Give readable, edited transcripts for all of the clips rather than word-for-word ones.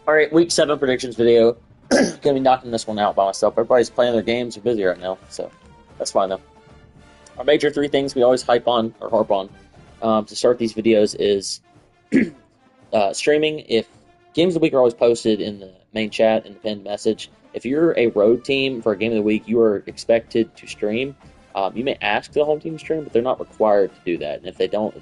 All right, week 7 predictions video. Gonna be knocking this one out by myself. Everybody's playing their games, are busy right now, so that's fine though. Our major 3 things we always hype on or harp on to start these videos is streaming. If games of the week are always posted in the main chat in the pinned message, if you're a road team for a game of the week, you are expected to stream. You may ask the home team to stream, but they're not required to do that. And if they don't,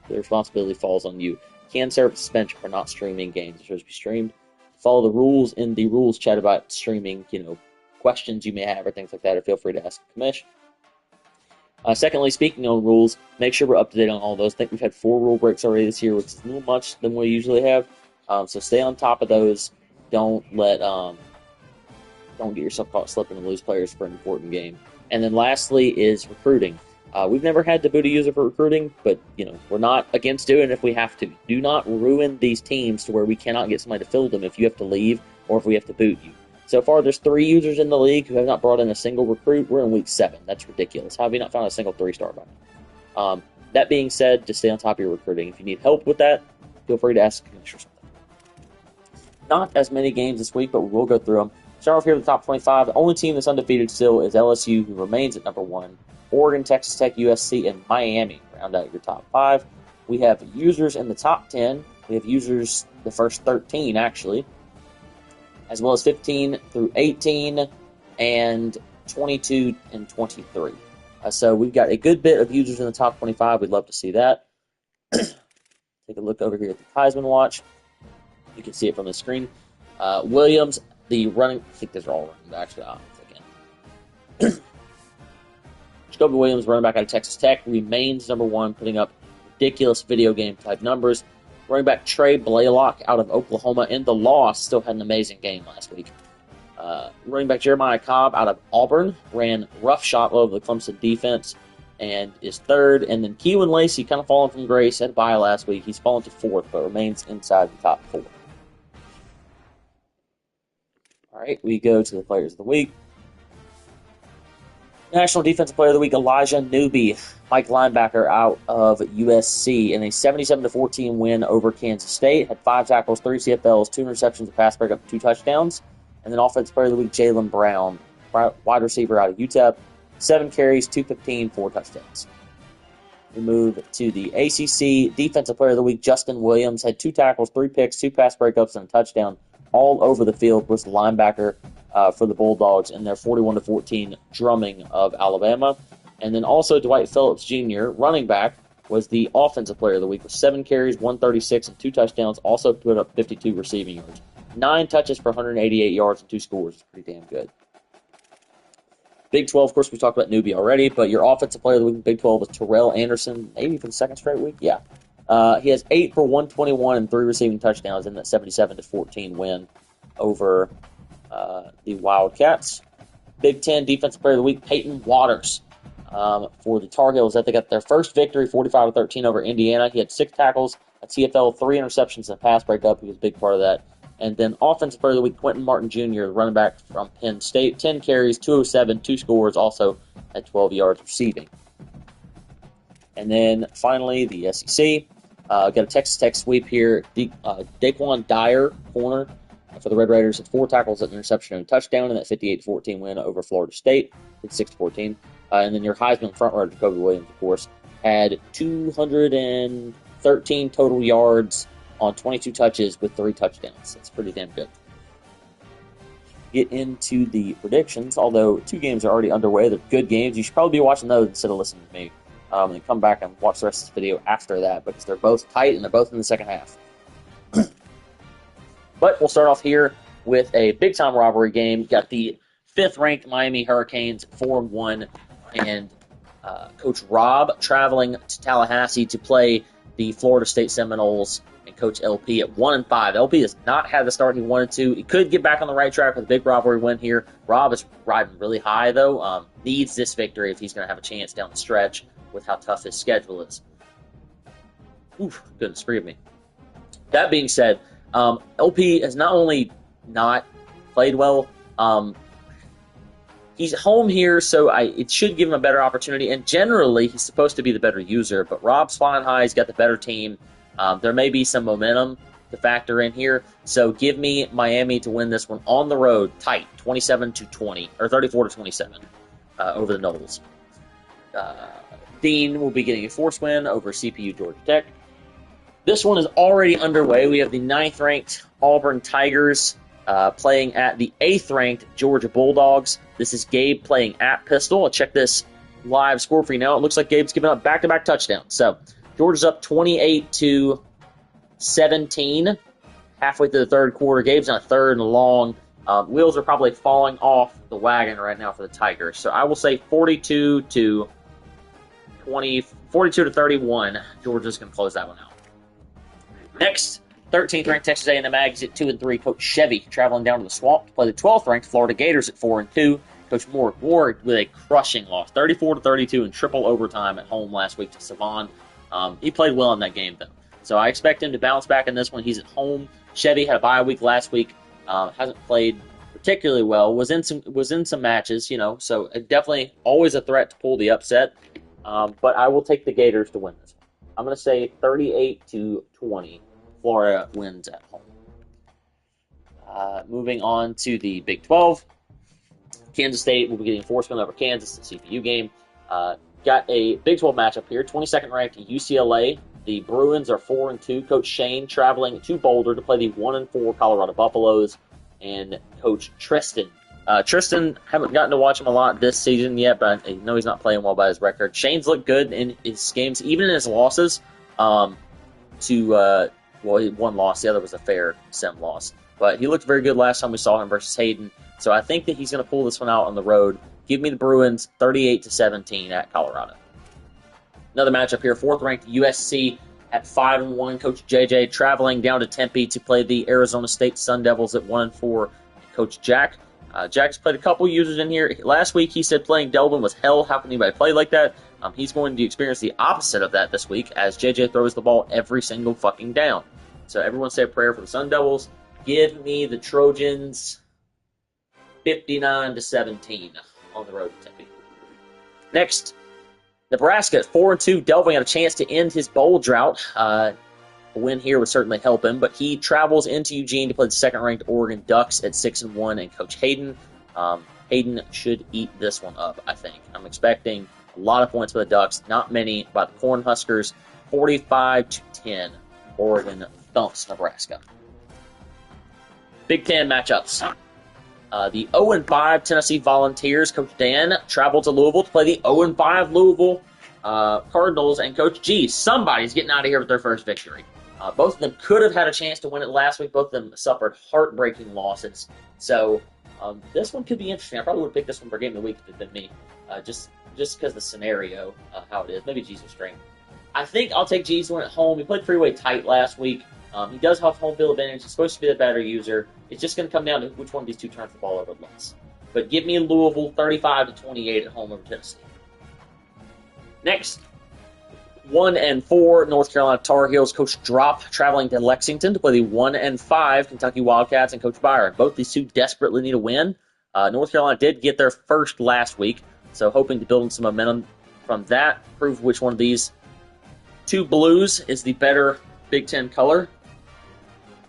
the responsibility falls on you. You can serve suspension for not streaming games that are supposed to be streamed. Follow the rules in the rules chat about streaming, questions you may have or things like that, or feel free to ask Commish. Secondly, speaking on rules, make sure we're up to date on all those. I think we've had 4 rule breaks already this year, which is a little much than we usually have. So stay on top of those. Don't get yourself caught slipping and lose players for an important game. And then lastly is recruiting. We've never had to boot a user for recruiting, but we're not against doing it if we have to. Do not ruin these teams to where we cannot get somebody to fill them if you have to leave or if we have to boot you. So far, there's 3 users in the league who have not brought in a single recruit. We're in week 7. That's ridiculous. How have you not found a single 3-star by now? That being said, just stay on top of your recruiting. If you need help with that, feel free to ask Commish or something. Not as many games this week, but we will go through them. Start off here with the top 25. The only team that's undefeated still is LSU, who remains at number 1. Oregon, Texas Tech, USC, and Miami round out your top 5. We have users in the top 10. We have users the first 13, actually, as well as 15 through 18 and 22 and 23. So we've got a good bit of users in the top 25. We'd love to see that. Take a look over here at the Heisman Watch. You can see it from the screen. Williams, the running... I think these are all running backs. Again. Jacoby Williams, running back out of Texas Tech, remains number 1, putting up ridiculous video game type numbers. Running back Trey Blaylock out of Oklahoma in the loss still had an amazing game last week. Running back Jeremiah Cobb out of Auburn ran roughshod over the Clemson defense and is 3rd. And then Keelan Lacey, kind of fallen from grace, had a bye last week. He's fallen to 4th, but remains inside the top 4. All right, we go to the players of the week. National Defensive Player of the Week, Elijah Newby, Mike linebacker out of USC, in a 77-14 win over Kansas State. Had 5 tackles, 3 CFLs, 2 interceptions, a pass breakup, 2 touchdowns. And then Offensive Player of the Week, Jaylen Brown, wide receiver out of UTEP, 7 carries, 215, 4 touchdowns. We move to the ACC Defensive Player of the Week, Justin Williams, had 2 tackles, 3 picks, 2 pass breakups, and a touchdown. All over the field was the linebacker for the Bulldogs in their 41-14 drumming of Alabama. And then also Dwight Phillips Jr., running back, was the Offensive Player of the Week with 7 carries, 136, and 2 touchdowns. Also put up 52 receiving yards. 9 touches for 188 yards and 2 scores. Pretty damn good. Big 12, of course, we talked about Newby already, but your Offensive Player of the Week in Big 12 was Terrell Anderson, maybe for the 2nd straight week? Yeah. He has 8 for 121 and 3 receiving touchdowns in that 77-14 win over the Wildcats. Big 10 Defensive Player of the Week, Peyton Waters for the Tar Heels. That they got their first victory, 45-13 over Indiana. He had 6 tackles, a TFL, 3 interceptions, and a pass breakup. He was a big part of that. And then Offensive Player of the Week, Quentin Martin Jr., the running back from Penn State, 10 carries, 207, 2 scores, also at 12 yards receiving. And then finally, the SEC. Got a Texas Tech sweep here. Daquan Dyer, corner for the Red Raiders, had 4 tackles, an interception, and a touchdown in that 58-14 win over Florida State. It's 6-14. And then your Heisman front runner, Jacoby Williams, of course, had 213 total yards on 22 touches with 3 touchdowns. That's pretty damn good. Get into the predictions. Although 2 games are already underway, they're good games. You should probably be watching those instead of listening to me. And come back and watch the rest of this video after that because they're both tight and they're both in the second half. But we'll start off here with a big-time rivalry game. Got the 5th-ranked Miami Hurricanes 4-1, and Coach Rob traveling to Tallahassee to play the Florida State Seminoles and Coach LP at 1-5. LP has not had the start he wanted to. He could get back on the right track with a big rivalry win here. Rob is riding really high, though. Needs this victory if he's going to have a chance down the stretch with how tough his schedule is. Oof, goodness, forgive me. That being said, LP has not only not played well, he's home here, so it should give him a better opportunity, and generally, he's supposed to be the better user, but Rob's flying high, he's got the better team. There may be some momentum to factor in here. So give me Miami to win this one on the road, tight, 27-20 or 34-27 over the Noles. Dean will be getting a force win over CPU Georgia Tech. This one is already underway. We have the 9th-ranked Auburn Tigers playing at the 8th-ranked Georgia Bulldogs. This is Gabe playing at Pistol. I'll check this live score for you now. It looks like Gabe's giving up back-to-back touchdowns. So Georgia's up 28-17, halfway through the third quarter. Gabe's on a third and long. Wheels are probably falling off the wagon right now for the Tigers. So I will say 42-31. Georgia's going to close that one out. Next, 13th-ranked Texas A&M Aggies at 2-3. Coach Chevy traveling down to the Swamp to play the 12th-ranked Florida Gators at 4-2. Coach Moore with a crushing loss, 34-32 in triple overtime at home last week to Savon. He played well in that game, though. So I expect him to bounce back in this one. He's at home. Chevy had a bye week last week. Hasn't played particularly well. Was in some matches, so definitely always a threat to pull the upset. But I will take the Gators to win this one. I'm going to say 38-20. Florida wins at home. Moving on to the Big 12. Kansas State will be getting enforcement over Kansas, the CPU game. Got a Big 12 matchup here. 22nd ranked UCLA. The Bruins are 4-2. Coach Shane traveling to Boulder to play the 1-4 Colorado Buffaloes. And Coach Tristan. Tristan, haven't gotten to watch him a lot this season yet, but I know he's not playing well by his record. Shane's looked good in his games, even in his losses. One loss. The other was a fair sim loss. But he looked very good last time we saw him versus Hayden. So I think that he's going to pull this one out on the road. Give me the Bruins 38-17 at Colorado. Another matchup here, 4th-ranked USC at 5-1. Coach JJ traveling down to Tempe to play the Arizona State Sun Devils at 1-4. Coach Jack. Jack's played a couple users in here. Last week he said playing Delvin was hell. How can anybody play like that? He's going to experience the opposite of that this week as JJ throws the ball every single fucking down. So everyone say a prayer for the Sun Devils. Give me the Trojans 59-17 on the road to Tempe. Next, Nebraska at 4-2. Delvin had a chance to end his bowl drought. A win here would certainly help him, but he travels into Eugene to play the 2nd-ranked Oregon Ducks at 6-1. And Coach Hayden, Hayden should eat this one up, I think. I'm expecting a lot of points for the Ducks, not many by the Cornhuskers. 45-10. Oregon thumps Nebraska. Big Ten matchups. The 0-5 Tennessee Volunteers, Coach Dan, traveled to Louisville to play the 0-5 Louisville Cardinals, and Coach G. Somebody's getting out of here with their first victory. Both of them could have had a chance to win it last week. Both of them suffered heartbreaking losses. So this one could be interesting. I probably would have picked this one for Game of the Week if it had been me, just because of the scenario, how it is. Maybe G's was strength. I think I'll take G's to win at home. He played freeway tight last week. He does have home field advantage. He's supposed to be the better user. It's just going to come down to which one of these two turns the ball over less. But give me Louisville 35-28 at home over Tennessee. Next, 1-4 North Carolina Tar Heels. Coach Drop traveling to Lexington to play the 1-5 Kentucky Wildcats and Coach Byron. Both these two desperately need a win. North Carolina did get their first last week, so hoping to build some momentum from that. Prove which one of these two blues is the better Big Ten color.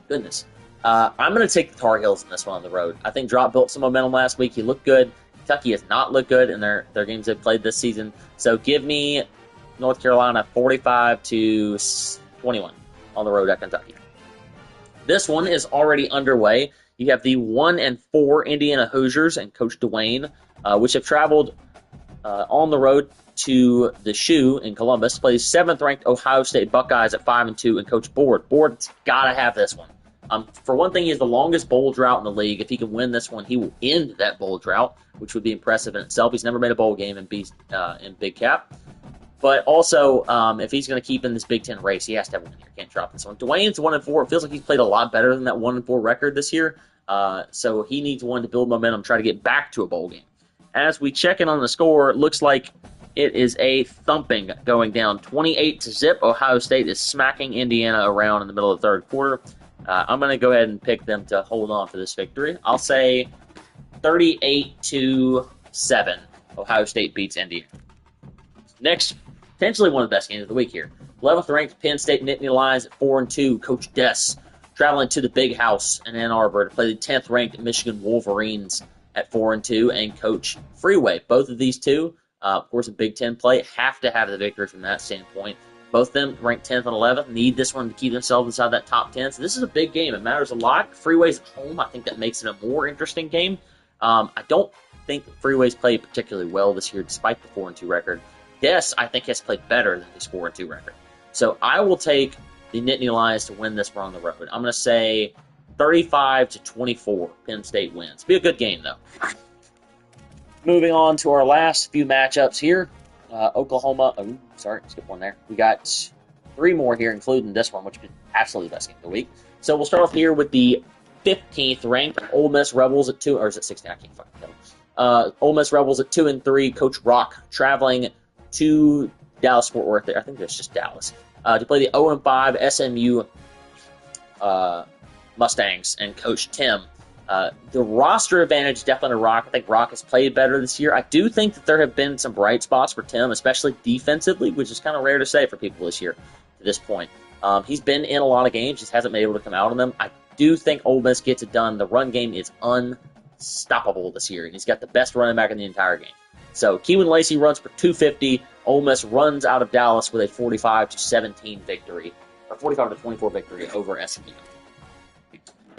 Goodness. I'm going to take the Tar Heels in this one on the road. I think Drop built some momentum last week. He looked good. Kentucky has not looked good in their games they've played this season. So give me North Carolina 45-21 on the road at Kentucky. This one is already underway. You have the 1-4 Indiana Hoosiers and Coach Dwayne, which have traveled on the road to the Shoe in Columbus to play the 7th-ranked Ohio State Buckeyes at 5-2 and Coach Board. Board's got to have this one. For one thing, he has the longest bowl drought in the league. If he can win this one, he will end that bowl drought, which would be impressive in itself. He's never made a bowl game in Big Cap. But also, if he's going to keep in this Big Ten race, he has to have one here. Can't drop this one. Dwayne's 1-4. It feels like he's played a lot better than that 1-4 record this year. So he needs one to build momentum, try to get back to a bowl game. As we check in on the score, it looks like it is a thumping going down 28-0. Ohio State is smacking Indiana around in the middle of the third quarter. I'm going to go ahead and pick them to hold on for this victory. I'll say 38-7. Ohio State beats Indiana. Next, potentially one of the best games of the week here. 11th-ranked Penn State Nittany Lions at 4-2. Coach Dess traveling to the Big House in Ann Arbor to play the 10th ranked Michigan Wolverines at 4-2 and coach Freeway. Both of these two, of course, a Big Ten play, have to have the victory from that standpoint. Both of them ranked 10th and 11th, need this one to keep themselves inside that top 10. So this is a big game. It matters a lot. Freeway's at home. I think that makes it a more interesting game. I don't think Freeway's played particularly well this year, despite the 4-2 record. Yes, I think has played better than his 4-2 record. So I will take the Nittany Lions to win this one on the road. I'm going to say 35-24, Penn State wins. Be a good game, though. Moving on to our last few matchups here. Oklahoma. Oh, sorry, skip one there. We got 3 more here, including this one, which is absolutely the best game of the week. So we'll start off here with the 15th ranked Ole Miss Rebels at 2, or is it 16? I can't fucking tell. Ole Miss Rebels at 2-3. Coach Rock traveling to Dallas Fort Worth. There, I think that's just Dallas. To play the 0-5 SMU Mustangs and Coach Tim. The roster advantage definitely to Rock. I think Rock has played better this year. I do think that there have been some bright spots for Tim, especially defensively, which is kind of rare to say for people this year to this point. He's been in a lot of games, just hasn't been able to come out of them. I do think Ole Miss gets it done. The run game is unstoppable this year, and he's got the best running back in the entire game. So Keelan Lacey runs for 250. Ole Miss runs out of Dallas with a 45-17 victory, or 45-24 victory over SMU.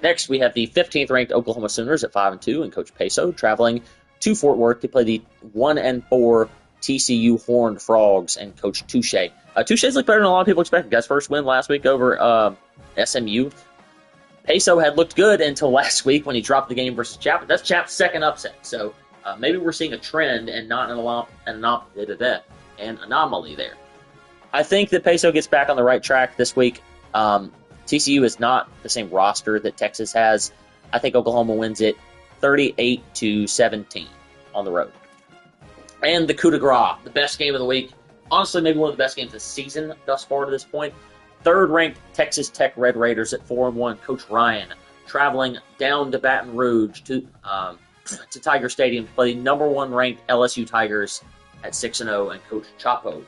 Next, we have the 15th ranked Oklahoma Sooners at 5-2, and Coach Peso traveling to Fort Worth to play the 1-4 TCU Horned Frogs and Coach Touche. Touche's looked better than a lot of people expected. Guy's first win last week over SMU. Peso had looked good until last week when he dropped the game versus Chapman. That's Chap's second upset, so maybe we're seeing a trend and not an anomaly there. I think that Peso gets back on the right track this week. TCU is not the same roster that Texas has. I think Oklahoma wins it 38-17 on the road. And the coup de grace, the best game of the week. Honestly, maybe one of the best games of the season thus far to this point. Third-ranked Texas Tech Red Raiders at 4-1. Coach Ryan traveling down to Baton Rouge to Tiger Stadium to play the number 1 ranked LSU Tigers at 6-0 and Coach Chapo.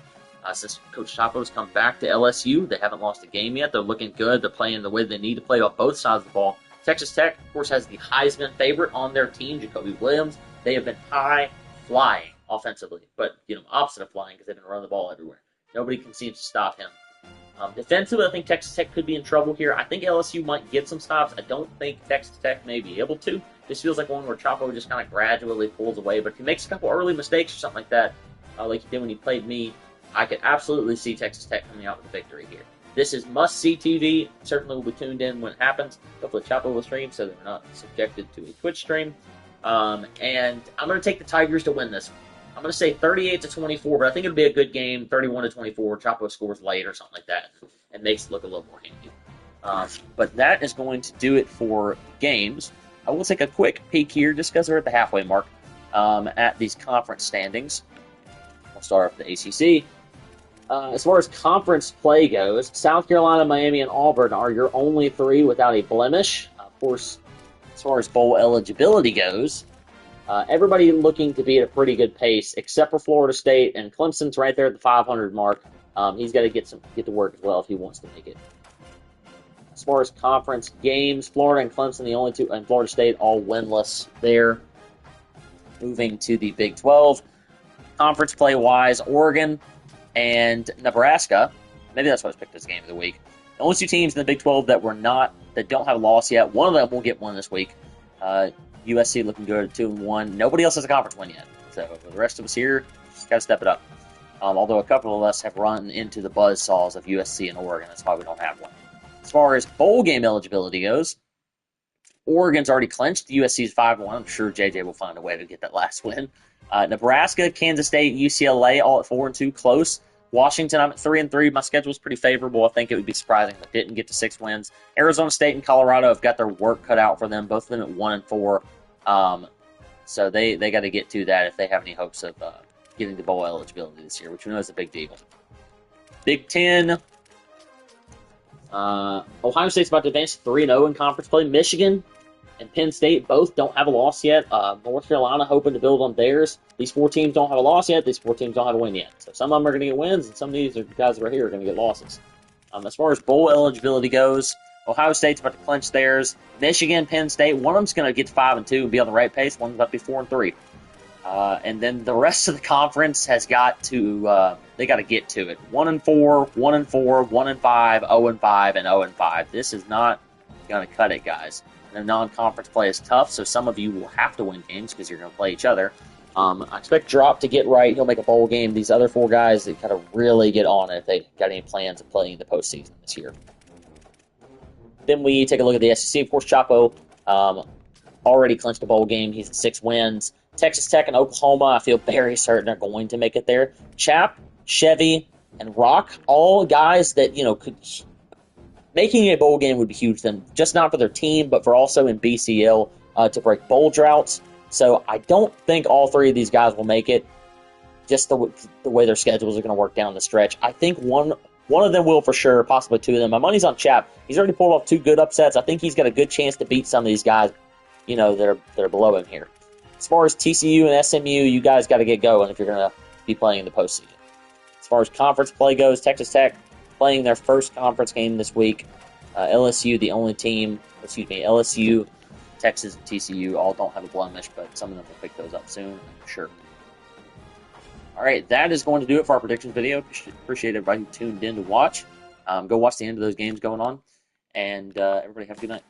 Since Coach Chapo's come back to LSU, they haven't lost a game yet. They're looking good. They're playing the way they need to play off both sides of the ball. Texas Tech, of course, has the Heisman favorite on their team, Jacoby Williams. They have been high-flying offensively, but opposite of flying because they've been running the ball everywhere. Nobody can seem to stop him. Defensively, I think Texas Tech could be in trouble here. I think LSU might get some stops. I don't think Texas Tech may be able to. This feels like one where Chapo just kind of gradually pulls away, but if he makes a couple early mistakes or something like that, like he did when he played me, I could absolutely see Texas Tech coming out with a victory here. This is must-see TV. Certainly will be tuned in when it happens. Hopefully Chapo will stream so that we're not subjected to a Twitch stream. And I'm going to take the Tigers to win this. I'm going to say 38-24, but I think it'll be a good game, 31-24. Chapo scores late or something like that and makes it look a little more handy. But that is going to do it for games. I will take a quick peek here just because we're at the halfway mark at these conference standings. We'll start off with the ACC. As far as conference play goes, South Carolina, Miami, and Auburn are your only 3 without a blemish. Of course, as far as bowl eligibility goes, everybody looking to be at a pretty good pace, except for Florida State, and Clemson's right there at the 500 mark. He's got to get to work as well if he wants to make it. As far as conference games, Florida and Clemson, the only 2, and Florida State all winless there. Moving to the Big 12. Conference play-wise, Oregon and Nebraska, maybe that's why I was picked as game of the week. The only 2 teams in the Big 12 that don't have a loss yet. One of them will get one this week. USC looking good at 2-1. Nobody else has a conference win yet. So the rest of us here just got to step it up. Although a couple of us have run into the buzzsaws of USC and Oregon. That's why we don't have one. As far as bowl game eligibility goes, Oregon's already clinched. USC's 5-1. I'm sure JJ will find a way to get that last win. Nebraska, Kansas State, UCLA all at 4-2, close. Washington, I'm at 3-3. My schedule's pretty favorable. I think it would be surprising if I didn't get to 6 wins. Arizona State and Colorado have got their work cut out for them, both of them at 1-4. So they got to get to that if they have any hopes of getting the bowl eligibility this year, which we know is a big deal. Big Ten. Ohio State's about to advance 3-0 in conference play. Michigan and Penn State both don't have a loss yet. North Carolina hoping to build on theirs. These 4 teams don't have a loss yet. These 4 teams don't have a win yet. So some of them are going to get wins, and some of these guys right here are going to get losses. As far as bowl eligibility goes, Ohio State's about to clinch theirs. Michigan, Penn State, one of them's going to get to 5-2 and be on the right pace. One's about to be 4-3. And then the rest of the conference has got to they got to get to it. 1-4, 1-4, 1-5, 0-5, and 0-5. This is not going to cut it, guys. And the non-conference play is tough, so some of you will have to win games because you're going to play each other. I expect Drop to get right. He'll make a bowl game. These other 4 guys, they kind of really get on it if they got any plans of playing the postseason this year. Then we take a look at the SEC. Of course, Chapo already clinched a bowl game. He's at 6 wins. Texas Tech and Oklahoma, I feel very certain are going to make it there. Chap, Chevy, and Rock, all guys that, could... Making a bowl game would be huge then, just not for their team, but for also in BCL to break bowl droughts. So I don't think all 3 of these guys will make it, just the way their schedules are going to work down the stretch. I think one of them will for sure, possibly 2 of them. My money's on Chap. He's already pulled off 2 good upsets. I think he's got a good chance to beat some of these guys, that are below him here. As far as TCU and SMU, you guys got to get going if you're going to be playing in the postseason. As far as conference play goes, Texas Tech playing their first conference game this week. LSU, the only team, LSU, Texas, and TCU all don't have a blemish, but some of them will pick those up soon, I'm sure. All right, that is going to do it for our predictions video. Appreciate everybody who tuned in to watch. Go watch the end of those games going on, and everybody have a good night.